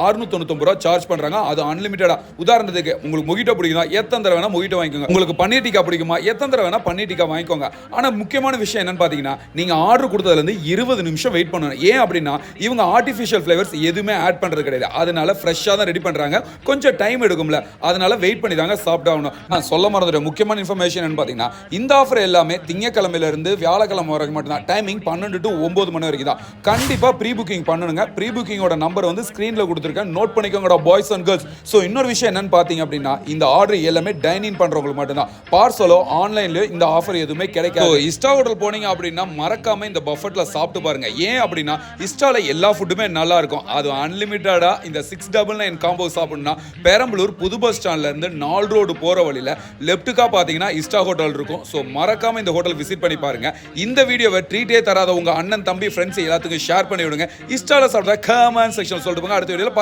699 charge பண்றாங்க. அது அன்லிமிட்டடா. உதாரணத்துக்கு உங்களுக்கு மொஜிட்டோ பிடிக்குதா, எத்தனை தடவை வேணா மொஜிட்டோ வாங்கிக்கோங்க. உங்களுக்கு பன்னீர் டிக்கா பிடிக்குமா, எத்தனை தடவை வேணா பன்னீர் டிக்கா வாங்கிக்கோங்க. ஆனா முக்கியமான விஷயம் என்னன்னு பாத்தீங்கன்னா, நீங்க ஆர்டர் கொடுத்ததுல இருந்து 20 நிமிஷம் வெயிட் பண்ணணும். ஏன் அப்படின்னா இவங்க ஆர்டிஃபிஷியல் ஃபிளேவர்ஸ் எதுவுமே ஆட் பண்றது கிடையாது. அதனால ஃப்ரெஷ்ஷா தான் ரெடி பண்றாங்க. கொஞ்சம் டைம் எடுக்கும்ல, அதனால வெயிட் பண்ணி தாங்க சாப்பிட்டாகணும். நான் சொல்ல மறந்துட்டேன், முக்கியமான இன்ஃபர்மேஷன் என்னன்னு பாத்தீங்கன்னா, இந்த ஆஃபர் எல்லாமே திங்கக்கிழமையில இருந்து வியாழக்கிழமை வரைக்கும் மட்டும் தான். டைமிங் 12 to 9 மணி வரைக்கும் தான். கண்டிப்பா ப்ரீ புக்கிங் பண்ணுங்க. ப்ரீ புக்கிங்கோட நம்பர் வந்து ஸ்கிரீன்ல கொடுத்துருக்கேன், நோட் பண்ணிக்கோங்கடா பாய்ஸ் அண்ட் கேர்ள்ஸ். ஸோ இன்னொரு விஷயம் என்னன்னு பார்த்தீங்க அப்படின்னா, இந்த ஆர்டர் எல்லாமே டைன் இன் பண்றவங்களுக்கு மட்டும்தான். பார்சலோ ஆன்லைன்லயோ இந்த ஆஃபர் எதுவுமே கிடைக்காது. இஸ்டா ஹோட்டல் போனீங்க அப்படின்னா மறக்காம இந்த பஃபெட்ல சாப்பிட்டு பாருங்க. ஏன் அப்படின்னா இஸ்டால எல்லா ஃபுட்டுமே நல்லா இருக்கும். அது அன்லிமிட்டடா இந்த 699 காம்போ சாப்பிடணும்னா பெரம்பலூர் புது பஸ் ஸ்டாண்ட்ல இருந்து 4 ரோடு போற வழியில லெஃப்ட்டுக்கா பார்த்தீங்கன்னா இஸ்டா ஹோட்டல் இருக்கும். ஸோ மறக்காம இந்த ஹோட்டல் விசிட் பண்ணி பாருங்க. இந்த வீடியோவை ட்ரீட்டே தராத உங்க அண்ணன் தம்பி ஃப்ரெண்ட்ஸ் எல்லாத்துக்கும் ஷேர் பண்ணி விடுங்க. இஸ்டால சாப்பிட்டா கமெண்ட் செக்ஷன் சொல்லிட்டு போங்க. அடுத்த வீடியோல